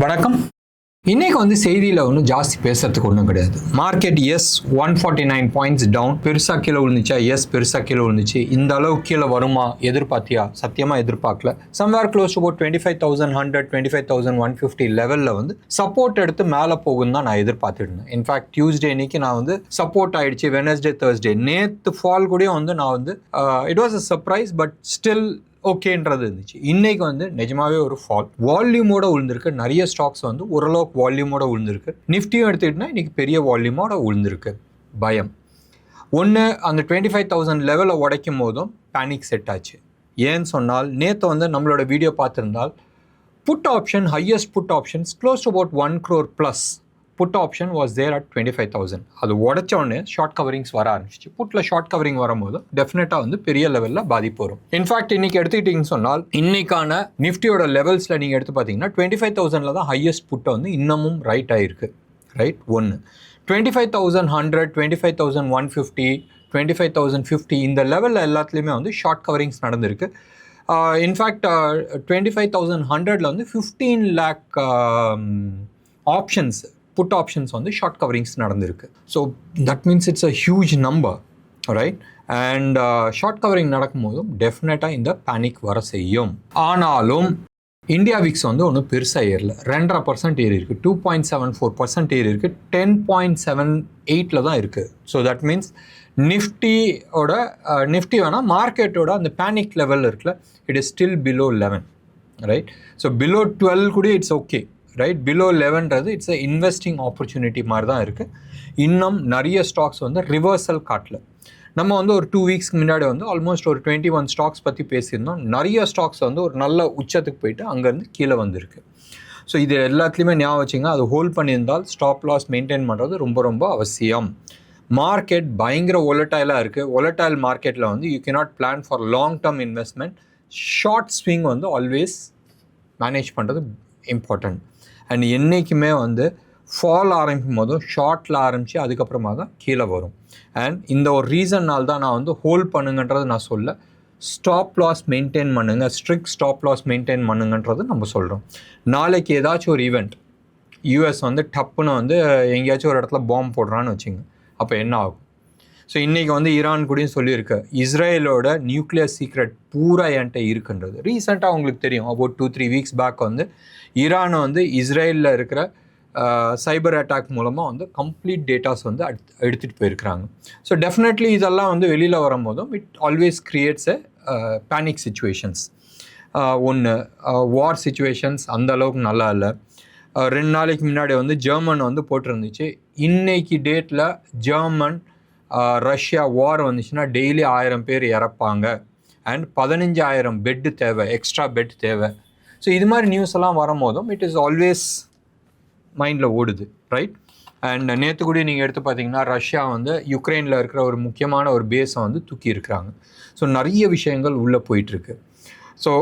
வணக்கம். இன்னைக்கு வந்து செய்தியில் ஒன்றும் ஜாஸ்தி பேசுறதுக்கு ஒன்றும் கிடையாது. Market is 149 points down. பெருசாக கீழே விழுந்துச்சா? எஸ் பெருசாக கீழே விழுந்துச்சு. இந்த அளவு கீழே வருமா எதிர்பார்த்தியா? சத்தியமாக எதிர்பார்க்கல. சம்வேர் க்ளோஸ் டு அபவுட் 25,100 25,150 லெவலில் வந்து சப்போர்ட் எடுத்து மேலே போகுன்னு தான் நான் எதிர்பார்த்துருந்தேன். இன்ஃபேக்ட் டியூஸ்டே இன்னைக்கு நான் வந்து சப்போர்ட் ஆயிடுச்சு. வெனஸ்டே தேர்ஸ்டே நேற்று ஃபால் கூட வந்து நான் வந்து it was a surprise, but still ஓகேன்றது இருந்துச்சு. இன்னைக்கு வந்து நிஜமாவே ஒரு ஃபால் வால்யூமோட விழுந்திருக்கு. நிறைய ஸ்டாக்ஸ் வந்து ஓரளவுக்கு வால்யூமோட விழுந்திருக்கு. நிஃப்டியும் எடுத்துக்கிட்டா இன்னைக்கு பெரிய வால்யூமோட விழுந்திருக்கு. பயம் ஒன்று, அந்த 25,000 லெவலில் உடைக்கும் போதும் பேனிக் செட் ஆச்சு. ஏன்னு சொன்னால் நேற்று வந்து நம்மளோட வீடியோ பார்த்துருந்தால் put option, highest put options close to about 1 crore plus put option was there at 25,000. அது உடச்ச உடனே ஷார்ட் கவரிங்ஸ் வர ஆரம்பிச்சிச்சு. புட்டில் ஷார்ட் கவரிங் வரும்போது டெஃபினட்டாக வந்து பெரிய லெவலில் பாதிப்பு வரும். இன்ஃபேக்ட் இன்னைக்கு எடுத்துக்கிட்டிங்கன்னு சொன்னால் இன்னைக்கான நிஃப்டியோட லெவல்ஸில் நீங்கள் எடுத்து பார்த்தீங்கன்னா 25,000 தான் ஹையஸ்ட் புட்டை வந்து இன்னமும் ரைட் ஆகிருக்கு. ரைட் ஒன்று 25,100 25,150 25,050 இந்த லெவலில் எல்லாத்துலேயுமே வந்து ஷார்ட் கவரிங்ஸ் நடந்திருக்கு. இன்ஃபேக்ட் 25,100 வந்து 15 lakh ஆப்ஷன்ஸ், புட் ஆப்ஷன்ஸ் வந்து ஷார்ட் கவரிங்ஸ் நடந்திருக்கு. So that means it's a huge number, right? And short covering நடக்கும்போதும் டெஃபினட்டாக இந்த பேனிக் வர செய்யும். ஆனாலும் இந்தியாவிக்ஸ் வந்து ஒன்றும் பெருசாக ஏறல. 2.5% ஏறி இருக்குது. 2.74% ஏறி இருக்குது. 10.78 தான் இருக்குது. ஸோ தட் மீன்ஸ் நிஃப்டி வேணால் மார்க்கெட்டோட அந்த பேனிக் லெவலில் இருக்குல்ல, it is still below 11, right? So below 12 கூட இட்ஸ் ஓகே, ரைட்? பிலோ 11ன்றது இட்ஸ் அ இன்வெஸ்டிங் ஆப்பர்ச்சுனிட்டி மாதிரி தான் இருக்குது. இன்னும் நிறைய ஸ்டாக்ஸ் வந்து ரிவர்சல் காட்டல. நம்ம வந்து ஒரு 2 weeks முன்னாடி வந்து ஆல்மோஸ்ட் ஒரு 21 ஸ்டாக்ஸ் பற்றி பேசியிருந்தோம். நிறைய ஸ்டாக்ஸ் வந்து ஒரு நல்ல உச்சத்துக்கு போயிட்டு அங்கேருந்து கீழே வந்திருக்கு. ஸோ இது எல்லாத்துலேயுமே ஞாபகம் வச்சுங்க, அது ஹோல்ட் பண்ணியிருந்தால் ஸ்டாப் லாஸ் மெயின்டைன் பண்ணுறது ரொம்ப ரொம்ப அவசியம். மார்க்கெட் பயங்கர ஒலட்டைலாக இருக்குது. ஒலட்டைல் மார்க்கெட்டில் வந்து you cannot plan for long term investment. Short swing வந்து ஆல்வேஸ் மேனேஜ் பண்ணுறது இம்பார்ட்டண்ட். அண்ட் என்றைக்குமே வந்து ஃபால் ஆரம்பிக்கும் போதும் ஷார்ட்டில் ஆரம்பித்து அதுக்கப்புறமா தான் கீழே வரும். அண்ட் இந்த ஒரு ரீசன்னால் தான் நான் வந்து ஹோல்ட் பண்ணுங்கன்றது நான் சொல்ல, ஸ்டாப் லாஸ் மெயின்டைன் பண்ணுங்க, ஸ்ட்ரிக்ட் ஸ்டாப் லாஸ் மெயின்டைன் பண்ணுங்கன்றது நம்ம சொல்கிறோம். நாளைக்கு ஏதாச்சும் ஒரு ஈவெண்ட், யூஎஸ் வந்து டப்புன்னு வந்து எங்கேயாச்சும் ஒரு இடத்துல பாம்பு போடுறான்னு வச்சுங்க, அப்போ என்ன ஆகும்? ஸோ இன்றைக்கி வந்து ஈரான் கூடயும் சொல்லியிருக்கு, இஸ்ரேலோட நியூக்ளியர் சீக்ரெட் பூரா என்கிட்ட இருக்குன்றது. ரீசெண்டாக உங்களுக்கு தெரியும், அபவுட் 2-3 weeks பேக் வந்து ஈரானை வந்து இஸ்ரேலில் இருக்கிற சைபர் அட்டாக் மூலமாக வந்து கம்ப்ளீட் டேட்டாஸ் வந்து எடுத்துகிட்டு போயிருக்கிறாங்க. ஸோ டெஃபினெட்லி இதெல்லாம் வந்து வெளியில் வரும்போதும் it always creates a panic situations. ஒன்று வார் சிச்சுவேஷன்ஸ் அந்த அளவுக்கு நல்லா இல்லை. 2 நாளைக்கு முன்னாடி வந்து ஜெர்மன் வந்து போட்டிருந்துச்சு, இன்னைக்கு டேட்டில் ஜெர்மன் ரஷ்யா வார் வந்துச்சுன்னா டெய்லி 1000 பேர் இறப்பாங்க அண்ட் 15,000 பெட்டு தேவை, எக்ஸ்ட்ரா பெட் தேவை. ஸோ இது மாதிரி நியூஸ் எல்லாம் வரும்போதும் இட் இஸ் ஆல்வேஸ் மைண்டில் ஓடுது, ரைட்? அண்ட் நேற்று கூட நீங்கள் எடுத்து பார்த்தீங்கன்னா ரஷ்யா வந்து யுக்ரைனில் இருக்கிற ஒரு முக்கியமான ஒரு பேஸை வந்து தூக்கி இருக்கிறாங்க. ஸோ நிறைய விஷயங்கள் உள்ளே போயிட்டுருக்கு. ஸோ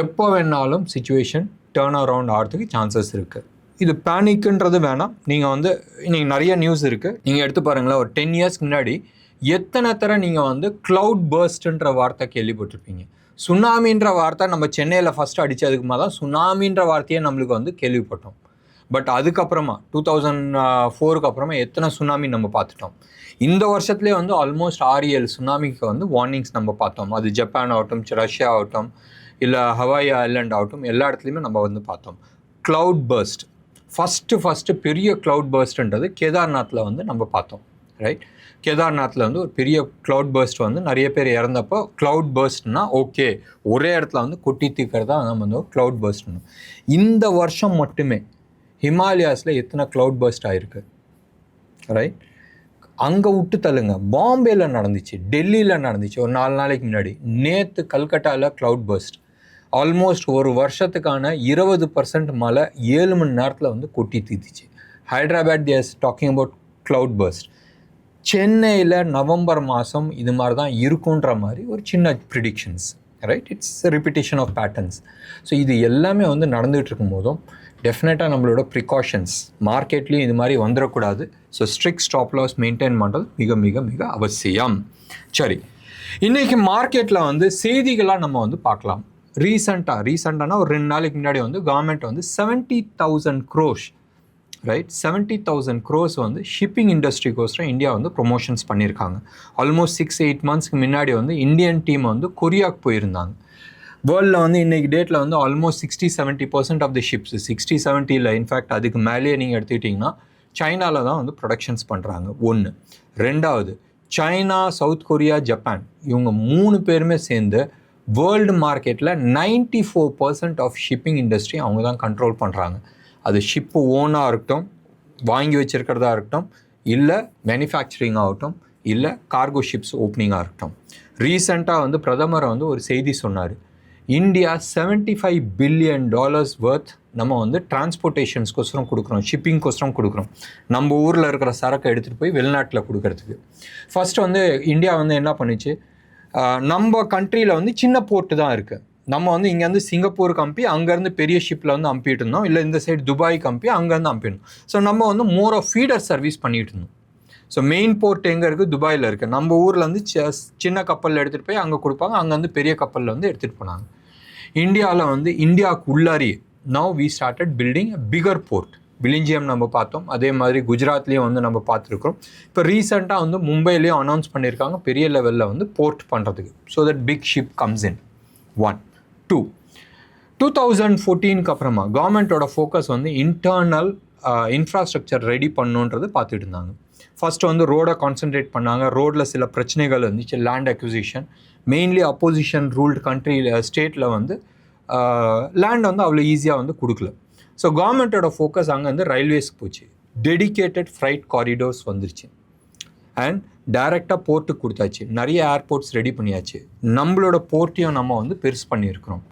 எப்போ வேணாலும் சிச்சுவேஷன் டேர்ன் அரவுண்ட் ஆகிறதுக்கு சான்சஸ் இருக்குது. இது பேனிக்குன்றது வேணாம். நீங்கள் வந்து இன்றைக்கி நிறைய நியூஸ் இருக்குது, நீங்கள் எடுத்து பாருங்களேன். ஒரு 10 years முன்னாடி எத்தனை தடவை நீங்கள் வந்து க்ளவுட் பர்ஸ்ட்ன்ற வார்த்தை கேள்விப்பட்டிருப்பீங்க. சுனாமின்ற வார்த்தை நம்ம சென்னையில் ஃபஸ்ட்டு அடித்ததுக்குமா தான் சுனாமின்ற வார்த்தையை நம்மளுக்கு வந்து கேள்விப்பட்டோம். பட் அதுக்கப்புறமா 2004 அப்புறமா எத்தனை சுனாமி நம்ம பார்த்துட்டோம். இந்த வருஷத்துலேயே வந்து ஆல்மோஸ்ட் 6-7 சுனாமிக்கு வந்து வார்னிங்ஸ் நம்ம பார்த்தோம். அது ஜப்பான் ஆகட்டும், ரஷ்யா ஆகட்டும், இல்லை ஹவாய் ஐலாண்ட் ஆகட்டும், எல்லா இடத்துலையுமே நம்ம வந்து பார்த்தோம். க்ளவுட் பர்ஸ்ட் ஃபஸ்ட்டு பெரிய க்ளவுட் பர்ஸ்ட்ன்றது கேதார்நாத்தில் வந்து நம்ம பார்த்தோம், ரைட்? கேதார்நாத்தில் வந்து ஒரு பெரிய க்ளவுட் பர்ஸ்ட் வந்து நிறைய பேர் இறந்தப்போ க்ளவுட் பர்ஸ்ட்னா ஓகே, ஒரே இடத்துல வந்து கொட்டி தீக்கிறதா நம்ம வந்து க்ளவுட் பர்ஸ்ட்னு. இந்த வருஷம் மட்டுமே ஹிமாலயாஸில் எத்தனை க்ளவுட் பர்ஸ்ட் ஆகிருக்கு, ரைட்? அங்கே விட்டு தள்ளுங்க, பாம்பேயில் நடந்துச்சு, டெல்லியில் நடந்துச்சு ஒரு 4 நாளைக்கு முன்னாடி. நேற்று கல்கட்டாவில் க்ளவுட் பர்ஸ்ட். ஆல்மோஸ்ட் ஒரு வருஷத்துக்கான 20% மழை 7 மணி நேரத்தில் வந்து கொட்டி தீர்த்துச்சு. Hyderabad there talking about cloud burst. சென்னையில் நவம்பர் மாதம் இது மாதிரி தான் இருக்குன்ற மாதிரி ஒரு சின்ன predictions, right? It's repetition of patterns. So இது எல்லாமே வந்து நடந்துகிட்டு இருக்கும் போதும் டெஃபினட்டாக நம்மளோட ப்ரிகாஷன்ஸ் மார்க்கெட்லேயும் இது மாதிரி வந்துடக்கூடாது. So strict stop loss maintain பண்ணுறது மிக மிக மிக அவசியம். சரி, இன்றைக்கி மார்க்கெட்டில் வந்து செய்திகளாக நம்ம வந்து பார்க்கலாம். ரீசெண்டானா ஒரு 2 நாளைக்கு முன்னாடி வந்து கவர்மெண்ட் வந்து 70,000 crores, ரைட், 70,000 crores வந்து ஷிப்பிங் இண்டஸ்ட்ரிக்கோசரம் இந்தியா வந்து ப்ரொமோஷன்ஸ் பண்ணியிருக்காங்க. ஆல்மோஸ்ட் 6-8 monthsக்கு முன்னாடி வந்து இந்தியன் டீம் வந்து கொரியாவுக்கு போயிருந்தாங்க. வேர்ல்டில் வந்து இன்றைக்கி டேட்டில் வந்து almost 60-70% of the ships, 60-70 in fact அதுக்கு மேலேயே நீங்கள் எடுத்துக்கிட்டிங்கன்னா சைனாவில் தான் வந்து ப்ரொடக்ஷன்ஸ் பண்ணுறாங்க. ஒன்று. ரெண்டாவது, சைனா, சவுத் கொரியா, ஜப்பான் இவங்க 3 பேருமே சேர்ந்து வேர்ல்டு மார்க்கெட்டில் 94% ஆஃப் ஷிப்பிங் இண்டஸ்ட்ரி அவங்க தான் கண்ட்ரோல் பண்ணுறாங்க. அது ஷிப்பு ஓனாக இருக்கட்டும், வாங்கி வச்சுருக்கிறதா இருக்கட்டும், இல்லை மேனுஃபேக்சரிங் ஆகட்டும், இல்லை கார்கோ ஷிப்ஸ் ஓப்பனிங்காக இருக்கட்டும். ரீசெண்டாக வந்து பிரதமர் வந்து ஒரு செய்தி சொன்னார். இந்தியா $75 billion வர்த் நம்ம வந்து டிரான்ஸ்போர்ட்டேஷன்ஸ்கோசரம் கொடுக்குறோம், ஷிப்பிங்கோசரம் கொடுக்குறோம், நம்ம ஊரில் இருக்கிற சரக்கை எடுத்துகிட்டு போய் வெளிநாட்டில் கொடுக்கறதுக்கு. ஃபஸ்ட்டு வந்து இந்தியா வந்து என்ன பண்ணிச்சு, நம்ம கண்ட்ரியில் வந்து சின்ன போர்ட்டு தான் இருக்குது. நம்ம வந்து இங்கேருந்து சிங்கப்பூருக்கு அனுப்பி அங்கேருந்து பெரிய ஷிப்பில் வந்து அனுப்பிட்டு இருந்தோம், இல்லை இந்த சைடு துபாய்க்கு அனுப்பி அங்கேருந்து அனுப்பிடணும். ஸோ நம்ம வந்து மோர் ஆஃப் ஃபீடர் சர்வீஸ் பண்ணிகிட்டு இருந்தோம். ஸோ மெயின் போர்ட் எங்கே இருக்குது, துபாயில் இருக்குது. நம்ம ஊரில் வந்து சின்ன கப்பலில் எடுத்துகிட்டு போய் அங்கே கொடுப்பாங்க, அங்கேருந்து பெரிய கப்பலில் வந்து எடுத்துகிட்டு போனாங்க. இந்தியாவில் வந்து இந்தியாவுக்கு உள்ளாரி now we started building a bigger port. Vizhinjam நம்ம பார்த்தோம், அதே மாதிரி குஜராத்லேயும் வந்து நம்ம பார்த்துருக்குறோம். இப்போ ரீசெண்டாக வந்து மும்பையிலேயும் அனௌன்ஸ் பண்ணியிருக்காங்க பெரிய லெவலில் வந்து போர்ட் பண்ணுறதுக்கு, so that big ship comes in. 1. 2. 2014 அப்புறமா கவர்மெண்ட்டோட ஃபோக்கஸ் வந்து இன்டர்னல் இன்ஃப்ராஸ்ட்ரக்சர் ரெடி பண்ணுன்றது பார்த்துட்டு இருந்தாங்க. ஃபஸ்ட்டு வந்து ரோடை கான்சென்ட்ரேட் பண்ணாங்க. ரோடில் சில பிரச்சனைகள் இருந்துச்சு, land acquisition. Mainly opposition ruled கண்ட்ரியில் ஸ்டேட்டில் வந்து லேண்ட் வந்து அவ்வளோ ஈஸியாக வந்து கொடுக்கல. ஸோ கவர்மெண்ட்டோட ஃபோக்கஸ் அங்கே வந்து ரயில்வேஸ்க்கு போச்சு. டெடிக்கேட்டட் ஃப்ரைட் காரிடோர்ஸ் வந்துருச்சு அண்ட் டைரெக்டாக போர்ட்டுக்கு கொடுத்தாச்சு. நிறைய ஏர்போர்ட்ஸ் ரெடி பண்ணியாச்சு. நம்மளோட போர்ட்டையும் நம்ம வந்து பெருசு பண்ணியிருக்கிறோம்.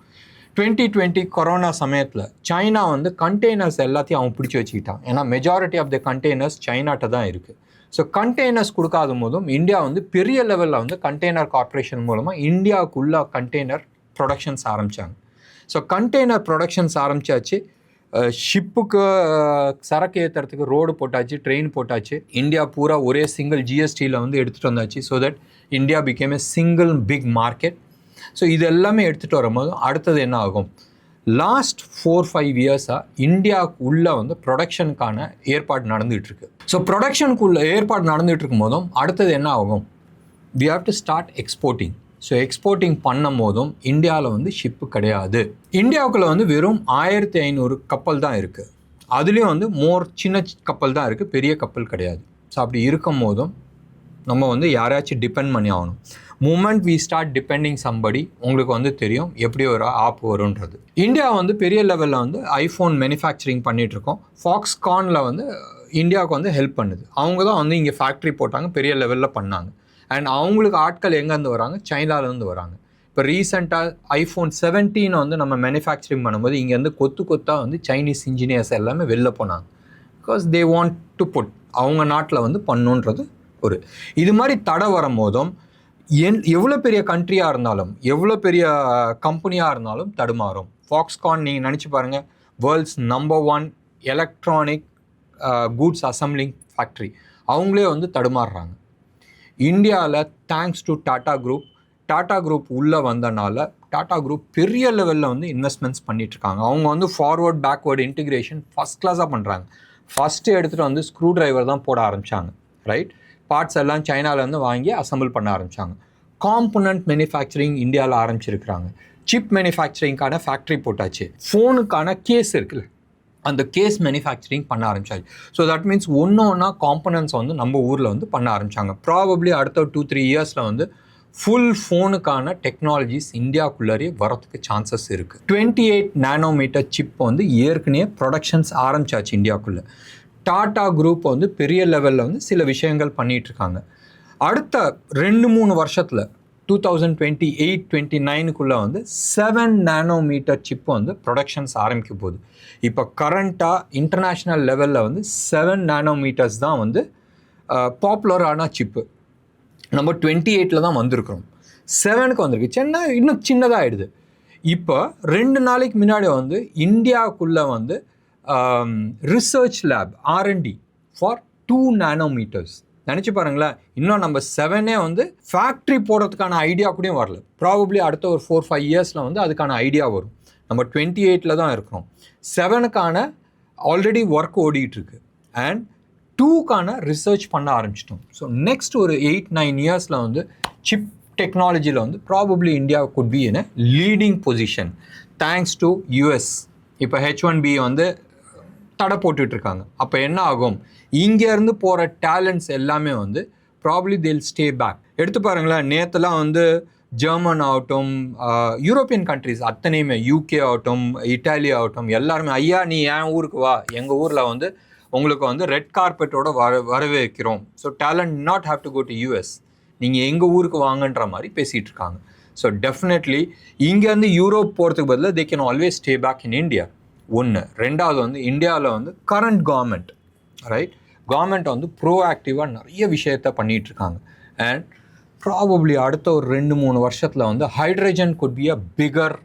2020 கொரோனா சமயத்தில் சைனா வந்து கண்டெய்னர்ஸ் எல்லாத்தையும் அவன் பிடிச்சி வச்சுக்கிட்டான். ஏன்னா மெஜாரிட்டி ஆஃப் த கண்டெய்னர்ஸ் சைனாட்ட தான் இருக்குது. ஸோ கண்டெய்னர்ஸ் கொடுக்காத போதும் இந்தியா வந்து பெரிய லெவலில் வந்து கண்டெய்னர் கார்ப்பரேஷன் மூலமாக இந்தியாவுக்குள்ள கண்டெய்னர் ப்ரொடக்ஷன்ஸ் ஆரம்பித்தாங்க. ஸோ கண்டெய்னர் ப்ரொடக்ஷன்ஸ் ஆரம்பித்தாச்சு. ஷிப்புக்கு சரக்கு ஏற்றுறதுக்கு ரோடு போட்டாச்சு, ட்ரெயின் போட்டாச்சு. இந்தியா பூரா ஒரே சிங்கிள் ஜிஎஸ்டியில் வந்து எடுத்துகிட்டு வந்தாச்சு. So that India became a single big market. So இது எல்லாமே எடுத்துகிட்டு வரும்போது அடுத்தது என்ன ஆகும், லாஸ்ட் 4-5 இயர்ஸாக இந்தியாவுக்கு உள்ளே வந்து ப்ரொடக்ஷனுக்கான ஏற்பாடு நடந்துகிட்ருக்கு. ஸோ ப்ரொடக்ஷனுக்குள்ள ஏற்பாடு நடந்துகிட்டு இருக்கும் போதும் அடுத்தது என்ன ஆகும், we have to start exporting. So exporting பண்ணும் போதும் இந்தியாவில் வந்து ஷிப்பு கிடையாது. இந்தியாவுக்குள்ளே வந்து வெறும் 1500 கப்பல் தான் இருக்குது. அதுலேயும் வந்து சின்ன கப்பல் தான் இருக்குது, பெரிய கப்பல் கிடையாது. ஸோ அப்படி இருக்கும் போதும் நம்ம வந்து யாரையாச்சும் டிபெண்ட் பண்ணி ஆகணும். Moment we start depending somebody, உங்களுக்கு வந்து தெரியும் எப்படி ஒரு ஆப் வரும்ன்றது. இந்தியா வந்து பெரிய லெவலில் வந்து ஐஃபோன் மேனுஃபேக்சரிங் பண்ணிகிட்ருக்கோம். ஃபாக்ஸ்கானில் வந்து இந்தியாவுக்கு வந்து ஹெல்ப் பண்ணுது. அவங்க தான் வந்து இங்கே ஃபேக்ட்ரி போட்டாங்க, பெரிய லெவலில் பண்ணாங்க. அண்ட் அவங்களுக்கு ஆட்கள் எங்கேருந்து வராங்க, சைனாலேருந்து வராங்க. இப்போ ரீசெண்டாக ஐஃபோன் 17 வந்து நம்ம மேனுஃபேக்சரிங் பண்ணும்போது இங்கேருந்து கொத்தாக வந்து சைனீஸ் இன்ஜினியர்ஸ் எல்லாமே வெளில போனாங்க. Because they want to put அவங்க நாட்டில் வந்து பண்ணுன்றது ஒரு இது மாதிரி தடை வரும்போதும் எவ்வளோ பெரிய கண்ட்ரியாக இருந்தாலும் எவ்வளோ பெரிய கம்பெனியாக இருந்தாலும் தடுமாறும். ஃபாக்ஸ்கான் நீங்கள் நினச்சி பாருங்கள், world's number 1 electronic goods assembling factory. அவங்களே வந்து தடுமாறுறாங்க. இந்தியாவில் தேங்க்ஸ் டு டாடா குரூப் உள்ளே வந்தனால டாடா குரூப் பெரிய லெவலில் வந்து இன்வெஸ்ட்மெண்ட்ஸ் பண்ணிகிட்ருக்காங்க. அவங்க வந்து ஃபார்வர்ட் பேக்வேர்டு இன்டிகிரேஷன் ஃபஸ்ட் கிளாஸாக பண்ணுறாங்க. ஃபஸ்ட்டு எடுத்துகிட்டு வந்து ஸ்க்ரூ டிரைவர் தான் போட ஆரம்பித்தாங்க, ரைட். பார்ட்ஸ் எல்லாம் சைனாவிலேருந்து வாங்கி அசம்பிள் பண்ண ஆரம்பித்தாங்க. காம்பனண்ட் மேனுஃபேக்சரிங் இந்தியாவில் ஆரம்பிச்சிருக்கிறாங்க. சிப் மேனுஃபேக்சரிங்கான ஃபேக்ட்ரி போட்டாச்சு. ஃபோனுக்கான கேஸ் இருக்குல்ல, அந்த கேஸ் மேனுஃபேக்சரிங் பண்ண ஆரம்பிச்சாச்சு. ஸோ தட் மீன்ஸ் ஒன்றா காம்பனன்ட்ஸ் வந்து நம்ம ஊரில் வந்து பண்ண ஆரம்பித்தாங்க. ப்ராபப்ளி அடுத்த 2-3 இயர்ஸில் வந்து ஃபுல் ஃபோனுக்கான டெக்னாலஜிஸ் இந்தியாவுக்குள்ளே வரத்துக்கு சான்சஸ் இருக்குது. 28 நானோமீட்டர் சிப் வந்து ஏற்கனவே ப்ரொடக்ஷன்ஸ் ஆரம்பிச்சாச்சு இந்தியாவுக்குள்ளே. டாடா குரூப் வந்து பெரிய லெவலில் வந்து சில விஷயங்கள் பண்ணிகிட்ருக்காங்க. அடுத்த 2-3 வருஷத்தில் 2028-29 வந்து 7 நானோமீட்டர் சிப் வந்து ப்ரொடக்ஷன்ஸ் ஆரம்பிக்க போகுது. இப்போ கரண்ட்டாக இன்டர்நேஷ்னல் லெவலில் வந்து 7 நானோமீட்டர்ஸ் தான் வந்து பாப்புலரான சிப்பு. நம்ம 28 தான் வந்திருக்கிறோம், 7க்கு வந்திருக்கு. இன்னும் சின்னதாகிடுது. இப்போ 2 நாளைக்கு முன்னாடி வந்து இந்தியாவுக்குள்ளே வந்து research lab R&D for 2 nanometres நினச்சி பாருங்களேன், இன்னும் நம்ம 7 வந்து ஃபேக்ட்ரி போடுறதுக்கான ஐடியா கூட வரல. ப்ராபப்ளி அடுத்த ஒரு 4-5 இயர்ஸில் வந்து அதுக்கான ஐடியா வரும். நம்ம 28 தான் இருக்கிறோம். 7க்கான ஆல்ரெடி ஒர்க் ஓடிட்டுருக்கு அண்ட் 2க்கான ரிசர்ச் பண்ண ஆரம்பிச்சிட்டோம். ஸோ நெக்ஸ்ட் ஒரு 8-9 இயர்ஸில் வந்து சிப் டெக்னாலஜியில் வந்து probably India could be in a leading position thanks to US. இப்போ H1B வந்து தடை போட்டுட்ருக்காங்க. அப்போ என்ன ஆகும், இங்கேருந்து போகிற டேலண்ட்ஸ் எல்லாமே வந்து ப்ராப்ளி தேல் ஸ்டே பேக். எடுத்து பாருங்களேன், நேற்றுலாம் வந்து ஜெர்மன் ஆகட்டும், யூரோப்பியன் கண்ட்ரிஸ் அத்தனையுமே, யூகே ஆகட்டும், இட்டாலி ஆகட்டும், எல்லாருமே ஐயா நீ என் ஊருக்கு வா, எங்கள் ஊரில் வந்து உங்களுக்கு வந்து ரெட் கார்பெட்டோட வரவேற்கிறோம். So talent not have to go to US, நீங்கள் எங்கள் ஊருக்கு வாங்கன்ற மாதிரி பேசிகிட்டு இருக்காங்க. ஸோ டெஃபினெட்லி இங்கேருந்து யூரோப் போகிறதுக்கு பதிலாக they can always stay back in India. ஒன்று. ரெண்டாவது வந்து இந்தியாவில் வந்து கரண்ட் கவர்மெண்ட் கவர்மெண்ட் வந்து ப்ரோஆக்டிவாக நிறைய விஷயத்த பண்ணிகிட்ருக்காங்க. அண்ட் ப்ராபப்ளி அடுத்த ஒரு 2-3 வருஷத்தில் வந்து hydrogen could be a bigger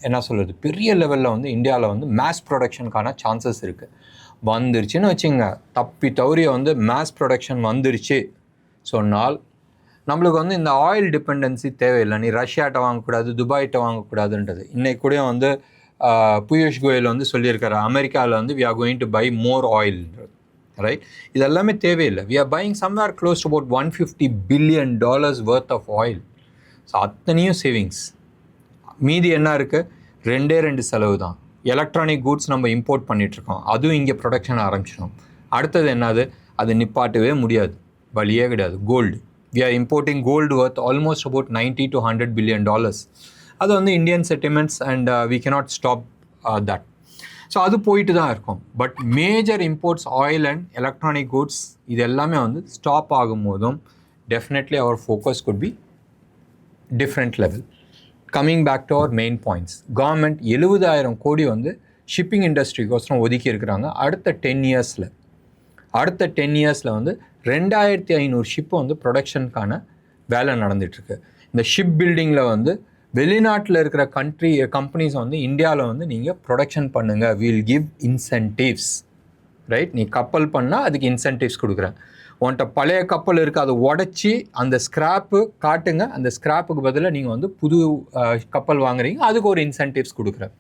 என்ன சொல்கிறது, பெரிய லெவலில் வந்து இந்தியாவில் வந்து மேஸ் ப்ரொடக்ஷனுக்கான சான்சஸ் இருக்குது. வந்துருச்சுன்னு வச்சுங்க, தப்பி தவறிய வந்து மேஸ் ப்ரொடக்ஷன் வந்துருச்சு சொன்னால் நம்மளுக்கு வந்து இந்த ஆயில் டிபெண்டன்சி தேவையில்லை. நீ ரஷ்யாட்ட வாங்கக்கூடாது, துபாய்கிட்ட வாங்கக்கூடாதுன்றது. இன்றைக்கு கூட வந்து பியூஷ் கோயல் வந்து சொல்லியிருக்காரு, அமெரிக்காவில் வந்து we are going to buy more oil, right? இது எல்லாமே தேவையில்லை. We are buying somewhere close to about $150 billion worth of oil. So அத்தனையும் சேவிங்ஸ். மீதி என்ன இருக்குது, 2 செலவு தான். எலக்ட்ரானிக் கூட்ஸ் நம்ம இம்போர்ட் பண்ணிகிட்ருக்கோம், அதுவும் இங்கே ப்ரொடக்ஷன் ஆரம்பிச்சிடும். அடுத்தது என்னது, அது நிப்பாட்டவே முடியாது, வழியே கிடையாது. Gold, we are importing gold worth almost about $90 to $100 billion. அது வந்து Indian settlements and we cannot stop that. So அது போயிட்டு தான் இருக்கும். But major imports oil and electronic goods இது எல்லாமே வந்து ஸ்டாப் ஆகும்போதும் definitely our focus could be different level. Coming back to our main points, government 70,000 crore வந்து ஷிப்பிங் இண்டஸ்ட்ரிக்கோசரம் ஒதுக்கி இருக்கிறாங்க. அடுத்த 10 இயர்ஸில் வந்து 2,500 ஷிப்பு வந்து ப்ரொடக்ஷனுக்கான வேலை நடந்துகிட்ருக்கு. இந்த ஷிப் பில்டிங்கில் வந்து வெளிநாட்டில் இருக்கிற கம்பெனிஸ் வந்து இந்தியாவில் வந்து நீங்கள் ப்ரொடக்ஷன் பண்ணுங்கள், வீல் கிவ் இன்சென்டிவ்ஸ், ரைட்? நீ கப்பல் பண்ணால் அதுக்கு இன்சென்டிவ்ஸ் கொடுக்குறேன். உன்கிட்ட பழைய கப்பல் இருக்குது, அதை உடச்சி அந்த ஸ்க்ராப்பு காட்டுங்க, அந்த ஸ்க்ராப்புக்கு பதிலாக நீங்கள் வந்து புது கப்பல் வாங்குறீங்க, அதுக்கு ஒரு இன்சென்டிவ்ஸ் கொடுக்குறேன்.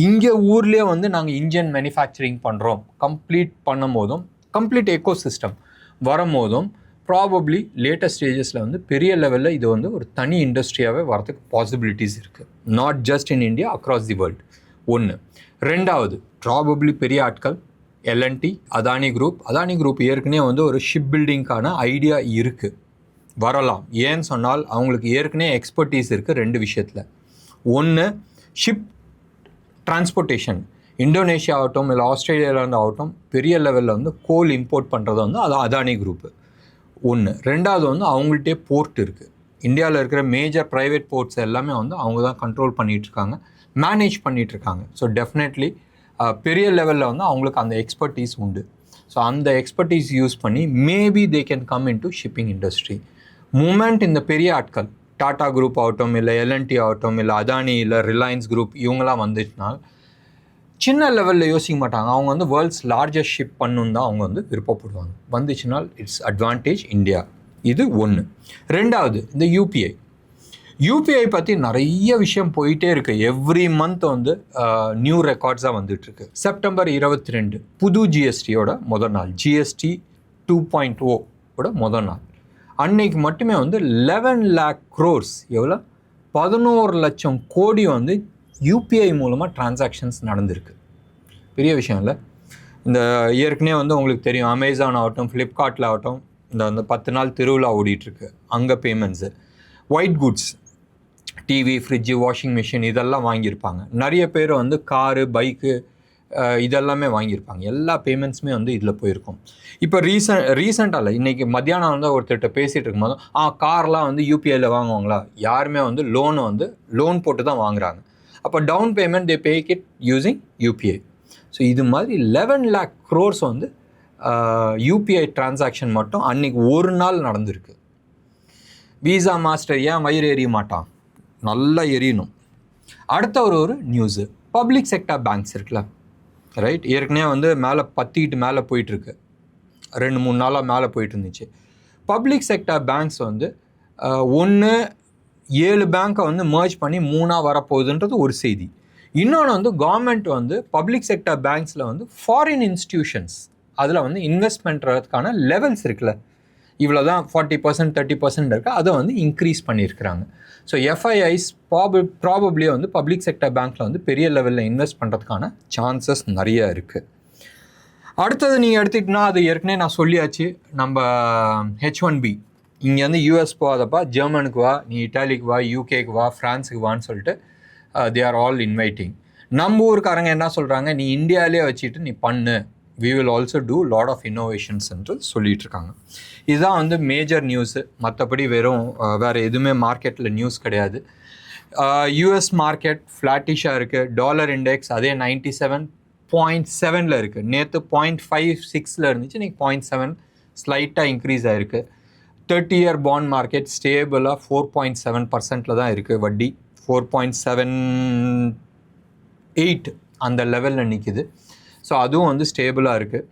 இங்கே ஊர்லேயே வந்து நாங்கள் இன்ஜின் மேனுஃபேக்சரிங் பண்ணுறோம், கம்ப்ளீட் எக்கோ சிஸ்டம் வரும்போதும் ப்ராபப்ளி லேட்டஸ்ட் ஸ்டேஜஸில் வந்து பெரிய லெவலில் இது வந்து ஒரு தனி இண்டஸ்ட்ரியாகவே வரதுக்கு பாசிபிலிட்டிஸ் இருக்குது. Not just in India, across the world. ஒன்று. ரெண்டாவது, ப்ராபப்ளி பெரிய ஆட்கள் L&T, அதானி குரூப் ஏற்கனவே வந்து ஒரு ஷிப் பில்டிங்கான ஐடியா இருக்குது, வரலாம். ஏன்னு சொன்னால் அவங்களுக்கு ஏற்கனவே எக்ஸ்பர்டீஸ் இருக்குது 2 விஷயத்தில். ஒன்று, ஷிப் டிரான்ஸ்போர்ட்டேஷன். இந்தோனேஷியா ஆகட்டும் இல்லை ஆஸ்திரேலியாவிலேருந்து ஆகட்டும் பெரிய லெவலில் வந்து கோல் இம்போர்ட் பண்ணுறது வந்து அது அதானி குரூப்பு. ஒன்று. ரெண்டாவது வந்து அவங்கள்ட்டே போர்ட் இருக்குது. இந்தியாவில் இருக்கிற மேஜர் ப்ரைவேட் போர்ட்ஸ் எல்லாமே வந்து அவங்க தான் கண்ட்ரோல் பண்ணிகிட்ருக்காங்க, மேனேஜ் பண்ணிகிட்ருக்காங்க. ஸோ டெஃபினெட்லி பெரிய லெவலில் வந்து அவங்களுக்கு அந்த எக்ஸ்பர்டீஸ் உண்டு. ஸோ அந்த எக்ஸ்பர்டீஸ் யூஸ் பண்ணி maybe they can come in to shipping industry. Moment இந்த பெரிய ஆட்கள் டாடா குரூப் ஆகட்டும் இல்லை L&T ஆகட்டும் இல்லை அதானி இல்லை ரிலையன்ஸ் குரூப் இவங்களாம் வந்துச்சுனால் சின்ன லெவலில் யோசிக்க மாட்டாங்க. அவங்க வந்து வேர்ல்ட்ஸ் லார்ஜஸ்ட் ஷிப் பண்ணணும் தான் அவங்க வந்து விருப்பப்படுவாங்க. வந்துச்சுனால் இட்ஸ் அட்வான்டேஜ் இந்தியா. இது ஒன்று. ரெண்டாவது, இந்த யூபிஐ பற்றி நிறைய விஷயம் போயிட்டே இருக்குது. எவ்ரி மந்த் வந்து நியூ ரெக்கார்ட்ஸாக வந்துட்டுருக்கு. செப்டம்பர் 22 புது ஜிஎஸ்டியோட முதல் நாள், ஜிஎஸ்டி 2.0 முதல் நாள். அன்னைக்கு மட்டுமே வந்து 11 lakh crores, எவ்வளோ, 11 லட்சம் கோடி வந்து யூபிஐ மூலமாக டிரான்சாக்ஷன்ஸ் நடந்திருக்கு. பெரிய விஷயம் இல்லை? இந்த ஏற்கனவே வந்து உங்களுக்கு தெரியும், அமேசான் ஆகட்டும் ஃப்ளிப்கார்ட்டில் ஆகட்டும் இந்த 10 நாள் திருவிழா ஓடிட்டுருக்கு, அங்கே payments. White goods, TV, fridge, washing machine இதெல்லாம் வாங்கியிருப்பாங்க. நிறைய பேர் வந்து காரு, பைக்கு இதெல்லாமே வாங்கியிருப்பாங்க. எல்லா பேமெண்ட்ஸுமே வந்து இதில் போயிருக்கும். இப்போ ரீசெண்டாக இன்றைக்கி மத்தியானம் வந்து ஒருத்தர்கிட்ட பேசிகிட்டு இருக்கும்போது கார்லாம் வந்து யூபிஐயில் வாங்குவாங்களா? யாருமே வந்து லோன் போட்டு தான் வாங்குறாங்க. அப்போ down payment they pay it using UPI. So இது மாதிரி 11 lakh crores வந்து யூபிஐ டிரான்சாக்ஷன் மட்டும் அன்றைக்கி ஒரு நாள் நடந்திருக்கு. வீசா மாஸ்டர் ஏன் வயிறு எறிய மாட்டான்? நல்லா எரியணும். அடுத்த ஒரு நியூஸு, பப்ளிக் செக்டர் பேங்க்ஸ் இருக்குல்ல, ரைட்? ஏற்கனவே வந்து மேலே பற்றிக்கிட்டு மேலே போயிட்டுருக்கு. 2-3 நாளாக மேலே போயிட்டு இருந்துச்சு. பப்ளிக் செக்டர் பேங்க்ஸ் வந்து 7 பேங்க்கை வந்து மர்ஜ் பண்ணி 3ஆக வரப்போகுதுன்றது ஒரு செய்தி. இன்னொன்று வந்து கவர்மெண்ட் வந்து பப்ளிக் செக்டர் பேங்க்ஸில் வந்து ஃபாரின் இன்ஸ்டிடியூஷன்ஸ் அதில் வந்து இன்வெஸ்ட் பண்ணுறதுக்கான லெவல்ஸ் இருக்குல்ல, இவ்வளோ தான் 40% 30% இருக்குது, அதை வந்து இன்க்ரீஸ் பண்ணியிருக்கிறாங்க. ஸோ எஃப்ஐஐஸ் ப்ராபப்ளி வந்து பப்ளிக் செக்டர் பேங்க்கில் வந்து பெரிய லெவலில் இன்வெஸ்ட் பண்ணுறதுக்கான சான்சஸ் நிறைய இருக்குது. அடுத்தது நீங்கள் எடுத்துக்கிட்டோன்னா அது ஏற்கனவே நான் சொல்லியாச்சு, நம்ம H1B இங்கேருந்து யூஎஸ் போகாதப்பா, ஜெர்மனுக்கு வா, நீ இட்டாலிக்கு வா, யூகேக்கு வா, ஃப்ரான்ஸுக்கு வான்னு சொல்லிட்டு தே ஆர் ஆல் இன்வைட்டிங். நம்ம ஊருக்காரங்க என்ன சொல்கிறாங்க, நீ இந்தியாவிலே வச்சுட்டு நீ பண்ணு, we will also do lot of innovations என்று சொல்லிட்டு இருக்காங்க. இதுதான் வந்து மேஜர் நியூஸு. மற்றபடி வேறு எதுவுமே மார்க்கெட்டில் நியூஸ் கிடையாது. யூஎஸ் மார்க்கெட் ஃப்ளாட்டிஷாக இருக்குது. டாலர் இண்டெக்ஸ் அதே 97.7 இருக்குது. நேற்று 0.56 இருந்துச்சு, இன்றைக்கி 0.7 ஸ்லைட்டாக இன்க்ரீஸ் ஆகிருக்கு. 30-year பாண்ட் மார்க்கெட் ஸ்டேபிளாக 4.7% தான் இருக்குது. வட்டி 4.78 அந்த லெவலில் நிற்கிது. ஸோ அதுவும் வந்து ஸ்டேபிளாக இருக்குது.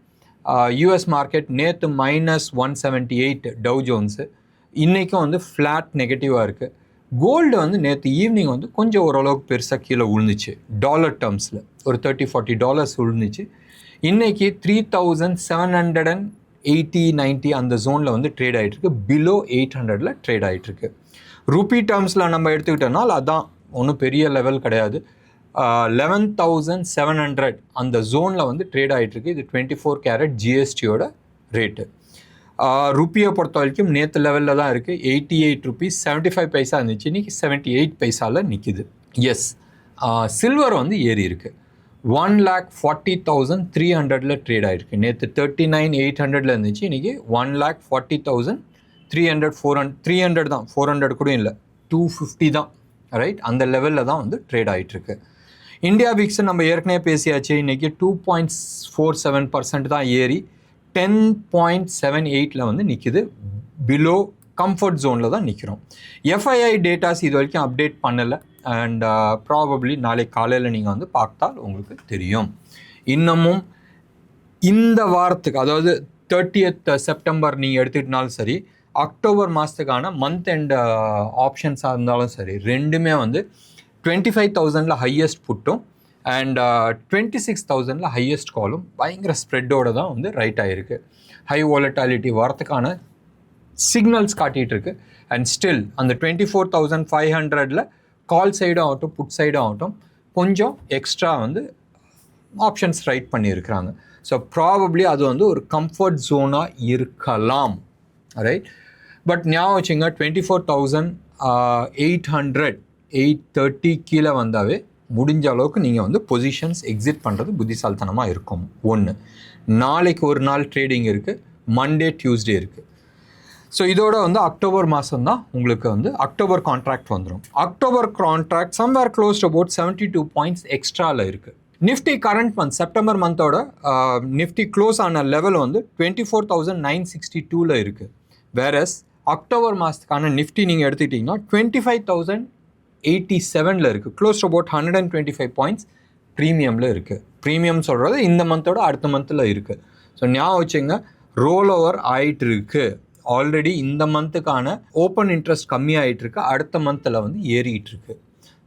யூஎஸ் மார்க்கெட் நேற்று -178 டவ் ஜோன்ஸு, இன்றைக்கும் வந்து ஃப்ளாட் நெகட்டிவாக இருக்குது. கோல்டு வந்து நேற்று ஈவினிங் வந்து கொஞ்சம் ஓரளவுக்கு பெருசாக கீழே விழுந்துச்சு. டாலர் டேர்ம்ஸில் ஒரு $30-40 விழுந்துச்சு. இன்றைக்கி 3780-90 அந்த ஜோனில் வந்து ட்ரேட் ஆகிட்டுருக்கு. பிலோ 800 ட்ரேட் ஆகிட்டுருக்கு. ரூபி டேர்ம்ஸில் நம்ம எடுத்துக்கிட்டோம்னால் அதான் ஒன்றும் பெரிய லெவல் கிடையாது. 11,700 அந்த ஜோனில் வந்து ட்ரேட் ஆகிட்டுருக்கு. இது 24 கேரட் ஜிஎஸ்டியோட ரேட்டு. ருப்பியை பொறுத்த வரைக்கும் நேற்று லெவலில் தான் இருக்குது. 88 rupees 75 paisa இருந்துச்சு, இன்றைக்கி 78 paisaவில் நிற்கிது. எஸ், சில்வர் வந்து ஏறி இருக்குது. 1,40,300 ட்ரேட் ஆகிருக்கு. நேற்று 39,800 இருந்துச்சு, இன்றைக்கி 1,40,300 300 தான், 400 கூட இல்லை, 250 தான், ரைட்? அந்த லெவலில் தான் வந்து ட்ரேட் ஆகிட்டுருக்கு. இந்தியாவிக்ஸ் நம்ம ஏற்கனவே பேசியாச்சு. இன்றைக்கி 2.47% தான் ஏறி 10.78 வந்து நிற்கிது. பிலோ கம்ஃபர்ட் ஜோனில் தான் நிற்கிறோம். எஃப்ஐஐ டேட்டாஸ் இது வரைக்கும் அப்டேட் பண்ணலை. அண்ட் ப்ராபப்ளி நாளைக்கு காலையில் நீங்கள் வந்து பார்த்தால் உங்களுக்கு தெரியும். இன்னமும் இந்த வாரத்துக்கு, அதாவது 30th செப்டம்பர் நீங்கள் எடுத்துக்கிட்டனாலும் சரி, அக்டோபர் மாதத்துக்கான மந்த் எண்ட் ஆப்ஷன்ஸாக இருந்தாலும் சரி, ரெண்டுமே வந்து 25,000 ஹையஸ்ட் புட்டும் அண்ட் 26,000 ஹையஸ்ட் காலும் பயங்கர ஸ்ப்ரெட்டோடு தான் வந்து ரைட் ஆகிருக்கு. ஹை வாலட்டாலிட்டி வரத்துக்கான சிக்னல்ஸ் காட்டிகிட்டு இருக்கு. அண்ட் ஸ்டில் அந்த 24,500 கால் சைடும் ஆகட்டும், புட் சைடும் ஆகட்டும், கொஞ்சம் எக்ஸ்ட்ரா வந்து ஆப்ஷன்ஸ் ரைட் பண்ணியிருக்கிறாங்க. ஸோ ப்ராபப்ளி அது வந்து ஒரு கம்ஃபர்ட் ஜோனாக இருக்கலாம், ரைட்? பட் ஞாபகம் வச்சுங்க, 24,800 830 கீழே வந்தாவே முடிஞ்ச அளவுக்கு நீங்கள் வந்து பொசிஷன்ஸ் எக்ஸிட் பண்ணுறது புத்திசாலித்தனமாக இருக்கும். ஒன்று, நாளைக்கு ஒரு நாள் ட்ரேடிங் இருக்குது, மண்டே டியூஸ்டே இருக்குது. ஸோ இதோட வந்து அக்டோபர் மாதம் தான் உங்களுக்கு வந்து அக்டோபர் கான்ட்ராக்ட் வந்துடும். October contract somewhere close about 72 points எக்ஸ்ட்ராவில் இருக்குது. நிஃப்டி கரண்ட் மந்த் செப்டம்பர் மந்தோட நிஃப்டி க்ளோஸ் ஆன லெவல் வந்து 24,962 இருக்குது. வேறஸ் அக்டோபர் மாதத்துக்கான நிஃப்டி நீங்கள் எடுத்துக்கிட்டிங்கன்னா 25,087 இருக்குது. க்ளோஸ் அபவுட் 125 பாயிண்ட்ஸ் ப்ரீமியமில் இருக்குது. ப்ரீமியம் சொல்கிறது இந்த மந்தோட அடுத்த மந்தில் இருக்குது. ஸோ ஞாபகம் வச்சுங்க, ரோல் ஓவர் ஆகிட்டு இருக்குது. ஆல்ரெடி இந்த மந்த்துக்கான ஓப்பன் இன்ட்ரெஸ்ட் கம்மியாகிட்டு இருக்கு, அடுத்த மந்தில் வந்து ஏறிக்கிட்டு இருக்கு.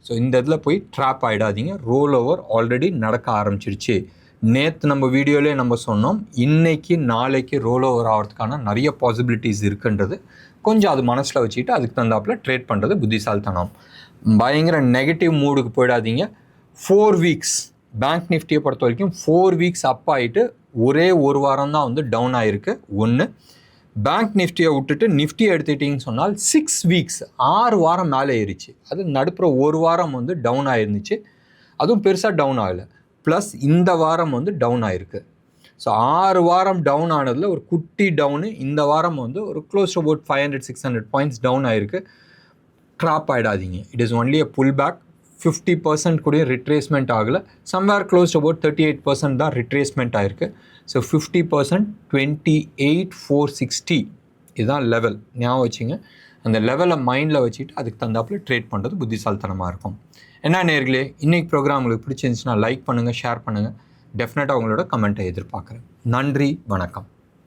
ஸோ இந்த இதில் போய் ட்ராப் ஆகிடாதீங்க. ரோல் ஓவர் ஆல்ரெடி நடக்க ஆரம்பிச்சிருச்சு. நேற்று நம்ம வீடியோவிலே நம்ம சொன்னோம், இன்றைக்கி நாளைக்கு ரோல் ஓவர் ஆகிறதுக்கான நிறைய பாசிபிலிட்டிஸ் இருக்குன்றது. கொஞ்சம் அது மனசில் வச்சுக்கிட்டு அதுக்கு தகுந்தாப்பில் ட்ரேட் பண்ணுறது புத்திசாலித்தனம். பயங்கர நெகட்டிவ் மூடுக்கு போயிடாதீங்க. 4 வீக்ஸ் பேங்க் நிஃப்டியை பொறுத்த வரைக்கும் 4 வீக்ஸ் அப் ஆகிட்டு ஒரே ஒரு வாரம் தான் வந்து டவுன் ஆகிருக்கு. ஒன்று, பேங்க் நிஃப்டியை விட்டுட்டு நிஃப்டியை எடுத்துக்கிட்டிங்கன்னு சொன்னால் 6 வீக்ஸ் 6 வாரம் மேலே ஏறிச்சு. அது நடுப்புற ஒரு வாரம் வந்து டவுன் ஆகிருந்துச்சு, அதுவும் பெருசாக டவுன் ஆகலை. ப்ளஸ் இந்த வாரம் வந்து டவுன் ஆகிருக்கு. ஸோ 6 வாரம் டவுன் ஆனதில் ஒரு குட்டி டவுனு இந்த வாரம் வந்து ஒரு க்ளோஸ் அபவுட் 500-600 பாயிண்ட்ஸ் டவுன் ஆகிருக்கு. ட்ராப் ஆகிடாதீங்க. It is only a pull back. 50% கூட ரிட்ரேஸ்மெண்ட் ஆகலை. சம்வேர் க்ளோஸ் அபவுட் 38% தான் ரிட்ரேஸ்மெண்ட் ஆகிருக்கு. ஸோ 50% 28,460 இதுதான் லெவல். ஞாபகம் வச்சுங்க. அந்த லெவலை மைண்டில் வச்சுட்டு அதுக்கு தந்தாப்பில் ட்ரேட் பண்ணுறது புத்திசாலித்தனமாக இருக்கும். என்ன நேர்களே, இன்றைக்கி ப்ரோக்ராம் உங்களுக்கு பிடிச்சிருந்துச்சுன்னா லைக் பண்ணுங்கள், ஷேர் பண்ணுங்கள். டெஃபினட்டாக உங்களோட கமெண்ட்டை எதிர்பார்க்குறேன். நன்றி, வணக்கம்.